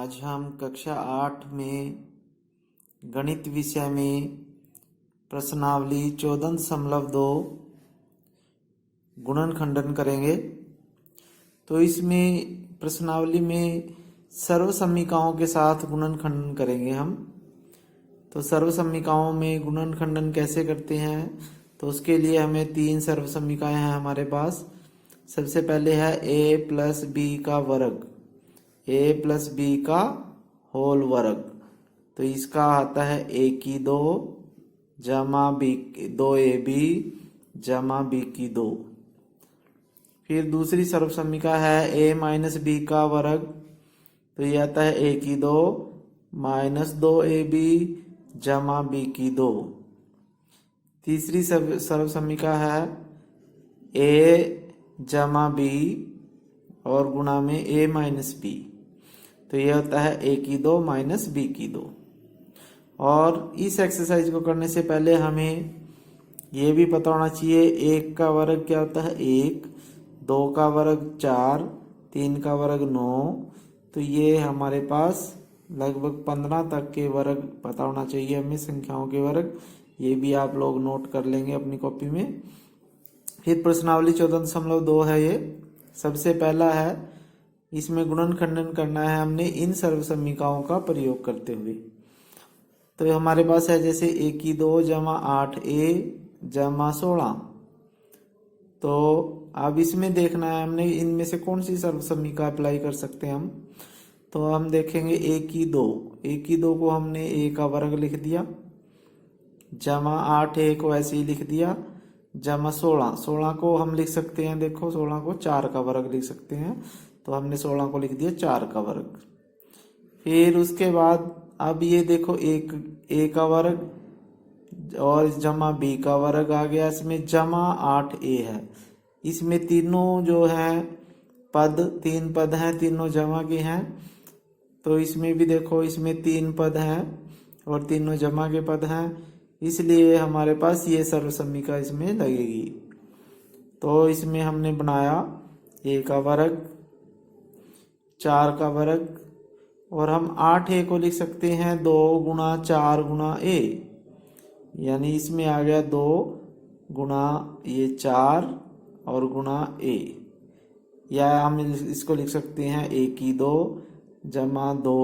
आज हम कक्षा 8 में गणित विषय में प्रश्नावली 14.2 गुणन खंडन करेंगे। तो इसमें प्रश्नावली में सर्वसमीकाओं के साथ गुणन खंडन करेंगे हम। तो सर्वसमीकाओं में गुणन खंडन कैसे करते हैं, तो उसके लिए हमें 3 सर्वसमीकाएं हैं हमारे पास। सबसे पहले है a प्लस बी का वर्ग, a प्लस बी का होल वर्ग। तो इसका आता है a की 2 जमा b 2ab जमा b की 2। फिर दूसरी सर्वसमीका है a माइनस बी का वर्ग, तो ये आता है a की 2 माइनस 2ab जमा b की 2। तीसरी सर्वसमीका है a जमा b और गुणा में a माइनस b, तो यह होता है a की 2 माइनस b की 2। और इस एक्सरसाइज को करने से पहले हमें ये भी पता होना चाहिए 1 का वर्ग क्या होता है 1, 2 का वर्ग 4, 3 का वर्ग 9। तो ये हमारे पास लगभग 15 तक के वर्ग पता होना चाहिए हमें, संख्याओं के वर्ग। ये भी आप लोग नोट कर लेंगे अपनी कॉपी में। फिर प्रश्नावली 14.2 है ये। सबसे पहला है, इसमें गुणन खंडन करना है हमने इन सर्वसमीकाओं का प्रयोग करते हुए। तो हमारे पास है जैसे a की 2 जमा 8a जमा 16। तो अब इसमें देखना है हमने इनमें से कौन सी सर्वसमीका अप्लाई कर सकते हैं हम। तो हम देखेंगे a की 2 को हमने a का वर्ग लिख दिया, जमा 8a को ऐसे ही लिख दिया, जमा 16 को हम लिख सकते हैं, देखो 16 को 4 का वर्ग लिख सकते हैं, तो हमने 16 को लिख दिया 4 का वर्ग। फिर उसके बाद अब ये देखो एक a का वर्ग और जमा b का वर्ग आ गया, इसमें जमा 8a है। इसमें तीनों जो हैं पद, 3 पद हैं, तीनों जमा के हैं। तो इसमें भी देखो इसमें 3 पद हैं और तीनों जमा के पद हैं, इसलिए हमारे पास ये सर्वसमीका इसमें लगेगी। तो इसमें हमने बनाया a का वर्ग, 4 का वर्ग, और हम 8a को लिख सकते हैं 2 गुणा 4 गुणा a, यानी इसमें आ गया 2 गुणा ये 4 और गुणा a। या हम इसको लिख सकते हैं a की 2 जमा 2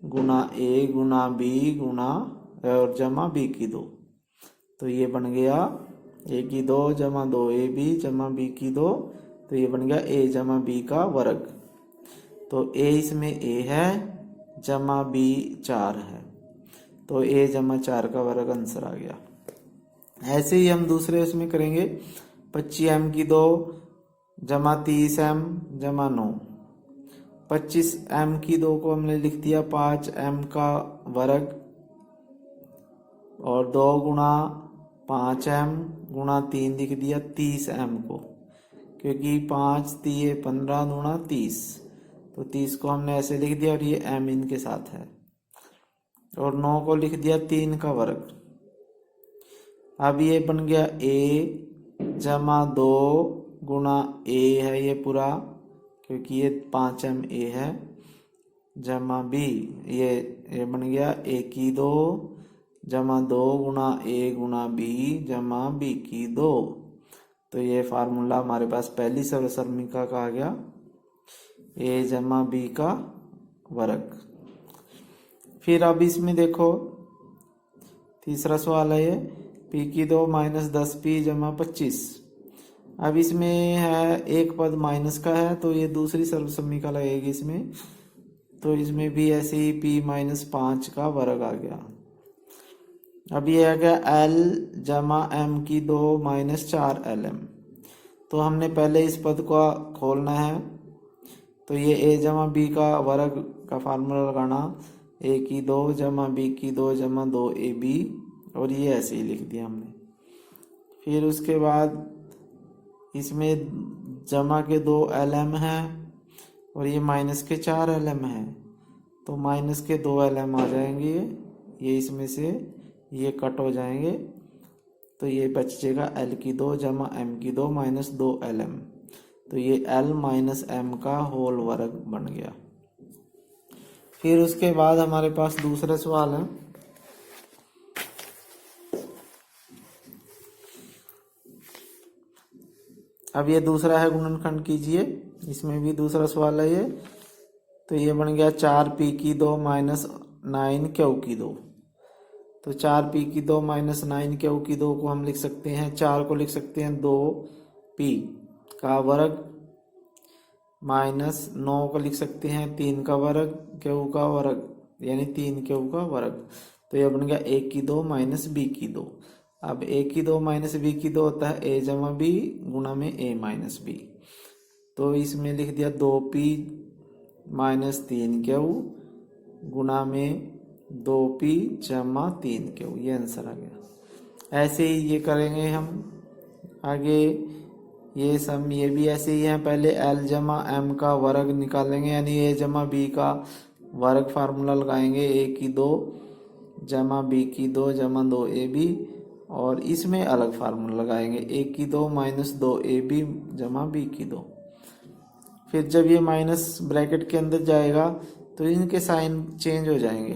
गुणा a गुणा b गुणा और जमा b की 2। तो ये बन गया a की 2 जमा 2ab जमा b की 2। तो ये बन गया a जमा b का वर्ग। तो a इसमें a है जमा b 4 है, तो a जमा 4 का वर्ग आंसर आ गया। ऐसे ही हम दूसरे उसमें करेंगे 25m की 2 जमा 30m जमा 9। 25m की 2 को हमने लिख दिया 5m का वर्ग और 2 गुणा 5m गुणा 3 लिख दिया 30m को, क्योंकि 5 3 15 गुणा 30, तो 30 को हमने ऐसे लिख दिया और ये m इनके साथ है। और 9 को लिख दिया 3 का वर्ग। अब ये बन गया a जमा 2 गुणा a है ये पूरा, क्योंकि ये 5m a है, जमा b, ये बन गया a की 2 जमा 2 गुणा a गुणा b जमा b की 2। तो ये फार्मूला हमारे पास पहली सर्वसमीका का आ गया, a जमा b का वर्ग। फिर अब इसमें देखो तीसरा सवाल है ये, p की 2 माइनस 10p जमा 25। अब इसमें है एक पद माइनस का है, तो ये दूसरी सर्वसमीका लगेगी इसमें। तो इसमें भी ऐसे ही p माइनस 5 का वर्ग आ गया। अब ये आ गया l जमा m की 2 माइनस 4lm। तो हमने पहले इस पद को खोलना है, तो ये a जमा b का वर्ग का फार्मूला लगाना, a की 2 जमा b की 2 जमा 2ab, और ये ऐसे ही लिख दिया हमने। फिर उसके बाद इसमें जमा के 2 lm है और ये माइनस के 4 lm है, तो माइनस के 2 lm आ जाएंगे, ये इसमें से ये कट हो जाएंगे, तो ये बच जाएगा l की 2 जमा m की 2 माइनस 2 lm। तो ये l माइनस m का होल वर्ग बन गया। फिर उसके बाद हमारे पास दूसरा सवाल है। अब ये दूसरा है, गुणनखंड कीजिए। इसमें भी दूसरा सवाल है ये। तो ये बन गया 4p की 2 माइनस 9q की 2। तो 4p की 2 माइनस 9q की 2 को हम लिख सकते हैं, 4 को लिख सकते हैं 2p का वर्ग, माइनस 9 को लिख सकते हैं 3 का वर्ग, q का वर्ग, यानी 3q का वर्ग। तो ये बन गया a की 2 माइनस b की 2। अब a की 2 माइनस b की 2 होता है a जमा b गुणा में a माइनस b। तो इसमें लिख दिया 2p माइनस 3q गुणा में 2p जमा 3q। ये आंसर आ गया। ऐसे ही ये करेंगे हम आगे। ये सम ये भी ऐसे ही है। पहले l जमा m का वर्ग निकालेंगे, यानी a जमा b का वर्ग फार्मूला लगाएंगे। a की 2 जमा b की 2 जमा 2ab, और इसमें अलग फार्मूला लगाएंगे, a की 2 माइनस 2ab जमा b की 2। फिर जब ये माइनस ब्रैकेट के अंदर जाएगा तो इनके साइन चेंज हो जाएंगे।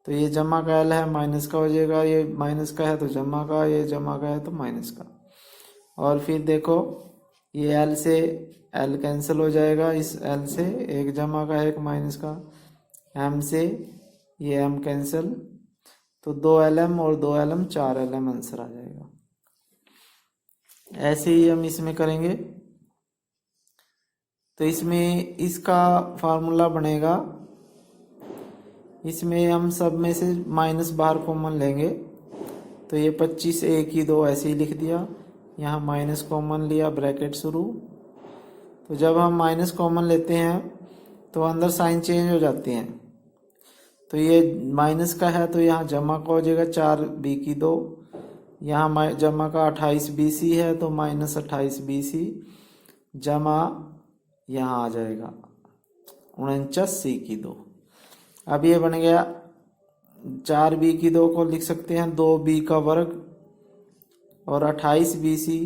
तो ये जमा का l है, माइनस का हो जाएगा, ये माइनस का है तो जमा का, ये जमा का है तो माइनस का। और फिर देखो ये l से l कैंसिल हो जाएगा, इस l से एक जमा का एक माइनस का, m से ये m कैंसिल, तो 2lm और 2lm 4lm आंसर आ जाएगा। ऐसे ही हम इसमें करेंगे। तो इसमें इसका फार्मूला बनेगा, इसमें हम सब में से माइनस बाहर कॉमन लेंगे। तो ये 25 a की 2 ऐसे ही लिख दिया, यहाँ माइनस कॉमन लिया, ब्रैकेट शुरू। तो जब हम माइनस कॉमन लेते हैं तो अंदर साइन चेंज हो जाते हैं। तो ये माइनस का है तो यहाँ जमा का हो जाएगा 4b की 2, यहाँ जमा का 28bc है तो माइनस 28bc जमा यहाँ आ जाएगा 49c की 2। अब ये बन गया 4b की 2 को लिख सकते हैं 2b का वर्ग, और 28bc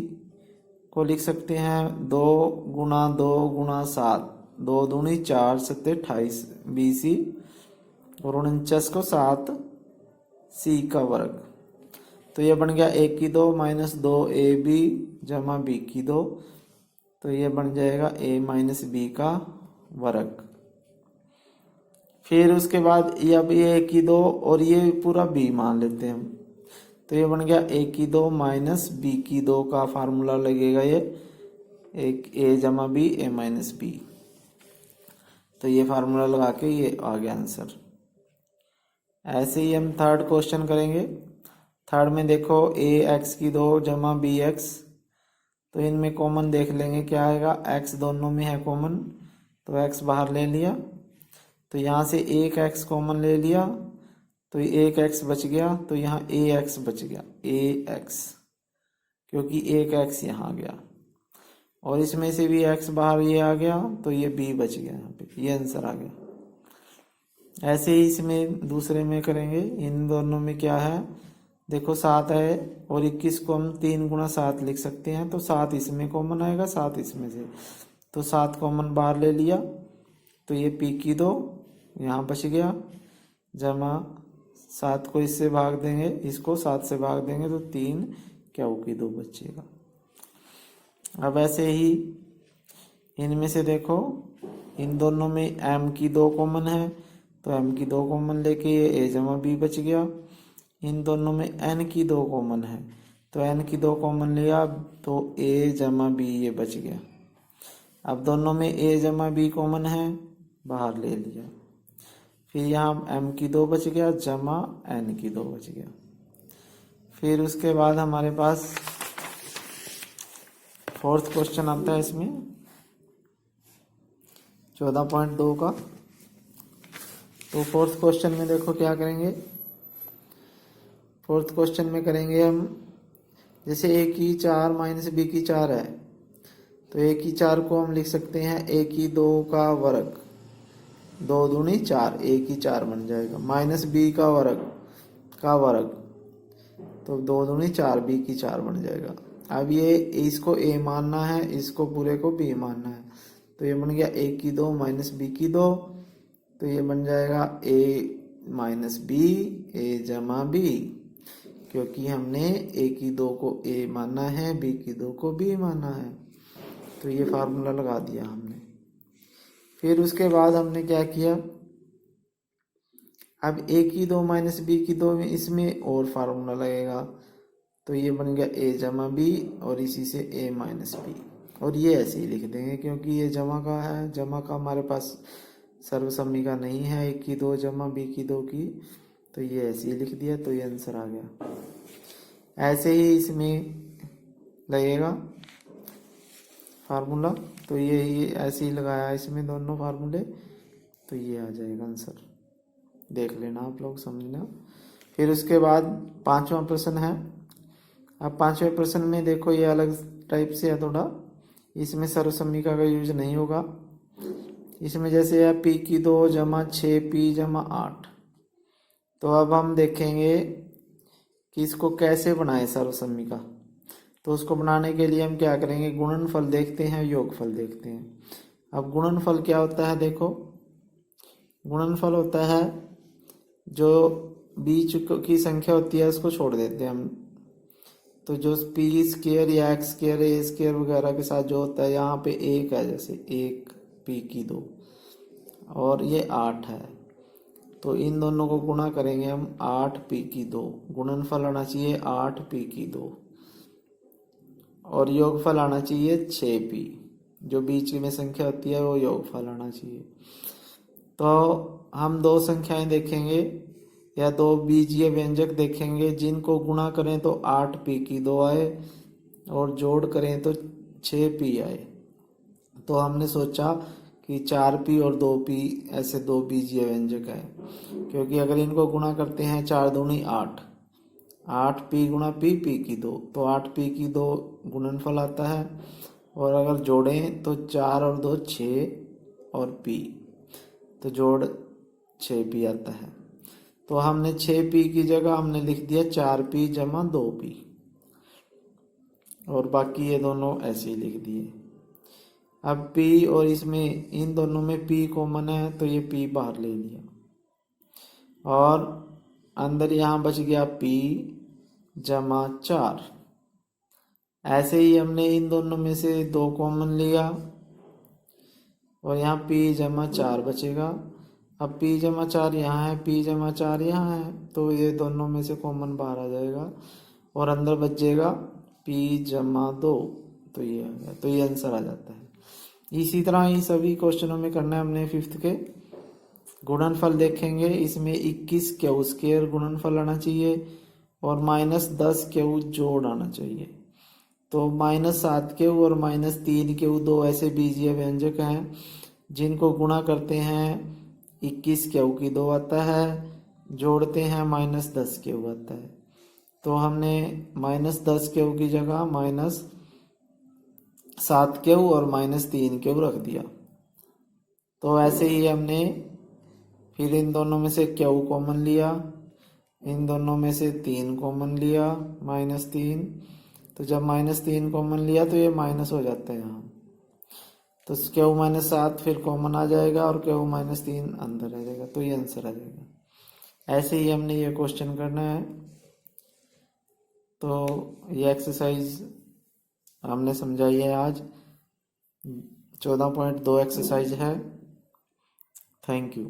को लिख सकते हैं 2 गुणा 2 गुणा 7, 2 दूनी 4 सत्ते 28bc, और 49 को 7c का वर्ग। तो ये बन गया a की 2 माइनस 2ab जमा b की 2। तो ये बन जाएगा a माइनस b का वर्ग। फिर उसके बाद ये अब ये a की 2 और ये पूरा b मान लेते हैं हम। तो ये बन गया a की 2 माइनस b की 2 का फार्मूला लगेगा, ये एक a जमा b a माइनस b। तो ये फार्मूला लगा के ये आ गया आंसर। ऐसे ही हम थर्ड क्वेश्चन करेंगे। थर्ड में देखो a x की 2 जमा b x। तो इनमें कॉमन देख लेंगे क्या आएगा, x दोनों में है कॉमन तो x बाहर ले लिया। तो यहाँ से एक x कॉमन ले लिया तो एक x बच गया, तो यहाँ ax बच गया, ax, क्योंकि एक x यहाँ आ गया। और इसमें से भी x बाहर ये आ गया तो ये b बच गया, यहाँ पे ये आंसर आ गया। ऐसे ही इसमें दूसरे में करेंगे। इन दोनों में क्या है, देखो 7 है और 21 को हम 3 गुणा 7 लिख सकते हैं। तो 7 इसमें कॉमन आएगा, 7 इसमें से, तो 7 कॉमन बाहर ले लिया। तो ये p की 2 यहाँ बच गया, जमा 7 को इससे भाग देंगे, इसको 7 से भाग देंगे तो 3 q की 2 बचेगा। अब ऐसे ही इनमें से देखो इन दोनों में m की 2 कॉमन है तो m की 2 कॉमन लेके ये a जमा b बच गया। इन दोनों में n की 2 कॉमन है तो n की 2 कॉमन लिया तो a जमा b ये बच गया। अब दोनों में a जमा b कॉमन है, बाहर ले लिया। फिर यहाँ m की 2 बच गया जमा n की 2 बच गया। फिर उसके बाद हमारे पास फोर्थ क्वेश्चन आता है इसमें 14.2 का। तो फोर्थ क्वेश्चन में देखो क्या करेंगे। फोर्थ क्वेश्चन में करेंगे हम, जैसे a की 4 माइनस b की 4 है तो a की 4 को हम लिख सकते हैं a की 2 का वर्ग, 2 दूनी 4, a की 4 बन जाएगा, माइनस b का वर्ग तो 2 दूनी 4 b की 4 बन जाएगा। अब ये इसको a मानना है, इसको पूरे को b मानना है। तो ये बन गया a की 2 माइनस b की 2। तो ये बन जाएगा a माइनस बी, ए जमा बी, क्योंकि हमने a की 2 को a माना है, b की 2 को b माना है। तो ये फार्मूला लगा दिया हमने। फिर उसके बाद हमने क्या किया, अब a की 2 माइनस b की 2 में इसमें और फार्मूला लगेगा। तो ये बन गया a जमा बी और इसी से a माइनस बी, और ये ऐसे ही लिख देंगे क्योंकि ये जमा का है, जमा का हमारे पास सर्वसम्मी का नहीं है, a की 2 जमा b की 2 की, तो ये ऐसे ही लिख दिया, तो ये आंसर आ गया। ऐसे ही इसमें लगेगा फार्मूला, तो ये ऐसे ही लगाया इसमें दोनों फार्मूले, तो ये आ जाएगा आंसर। देख लेना आप लोग, समझना। फिर उसके बाद 5वां प्रश्न है। अब 5वें प्रश्न में देखो, ये अलग टाइप से है थोड़ा, इसमें सर्वसम्मिका का यूज नहीं होगा। इसमें जैसे है p की 2 जमा 6p जमा 8। तो अब हम देखेंगे कि इसको कैसे बनाए सर्वसम्मिका। तो उसको बनाने के लिए हम क्या करेंगे, गुणनफल देखते हैं, योगफल देखते हैं। अब गुणनफल क्या होता है, देखो गुणनफल होता है जो बीच की संख्या होती है उसको छोड़ देते हैं हम। तो जो पी स्क्वायर या एक्स स्क्वायर ए स्क्वायर वगैरह के साथ जो होता है, यहाँ पे 1 है, जैसे 1 p की 2 और ये 8 है, तो इन दोनों को गुणा करेंगे हम 8p की 2। गुणनफल आना चाहिए 8p की 2 और योगफल आना चाहिए 6p। जो बीच में संख्या होती है वो योगफल आना चाहिए। तो हम दो संख्याएं देखेंगे या दो बीजीय व्यंजक देखेंगे, जिनको गुणा करें तो 8p की 2 आए और जोड़ करें तो 6p आए। तो हमने सोचा कि 4p और 2p ऐसे दो बीजीय व्यंजक है, क्योंकि अगर इनको गुणा करते हैं 4 दूनी 8, 8p गुणा p, p की 2, तो 8p की 2 गुणनफल आता है। और अगर जोड़ें तो 4 और 2 6 और p, तो जोड़ 6p आता है। तो हमने 6p की जगह हमने लिख दिया 4p जमा 2p, और बाकी ये दोनों ऐसे ही लिख दिए। अब p और इसमें इन दोनों में p कॉमन है, तो ये p बाहर ले लिया और अंदर यहाँ बच गया p जमा 4। ऐसे ही हमने इन दोनों में से 2 कॉमन लिया और यहाँ p जमा 4 बचेगा। अब p जमा 4 यहाँ है, p जमा 4 यहाँ है, तो ये दोनों में से कॉमन बाहर आ जाएगा और अंदर बच जाएगा p जमा 2। तो ये आ गया, तो ये आंसर आ जाता है। इसी तरह ही सभी क्वेश्चनों में करना है हमने। 5th के गुणनफल देखेंगे, इसमें 21 क्यू स्क्वायर गुणनफल आना चाहिए और -10 क्यू जोड़ आना चाहिए। तो -7 क्यू और -3 क्यू दो ऐसे बीजीय व्यंजक हैं जिनको गुणा करते हैं 21 क्यू की 2 आता है, जोड़ते हैं -10 क्यू आता है। तो हमने -10 क्यू की जगह -7 क्यू और -3 क्यू रख दिया। तो ऐसे ही हमने फिर इन दोनों में से क्यू कॉमन लिया, इन दोनों में से 3 कॉमन लिया, -3। तो जब -3 कॉमन लिया तो ये माइनस हो जाता है यहाँ, तो क्यू -7 फिर कॉमन आ जाएगा और क्यू -3 अंदर आ जाएगा, तो ये आंसर आ जाएगा। ऐसे ही हमने ये क्वेश्चन करना है। तो ये एक्सरसाइज हमने समझाई है आज। 14.2 एक्सरसाइज है। Thank you.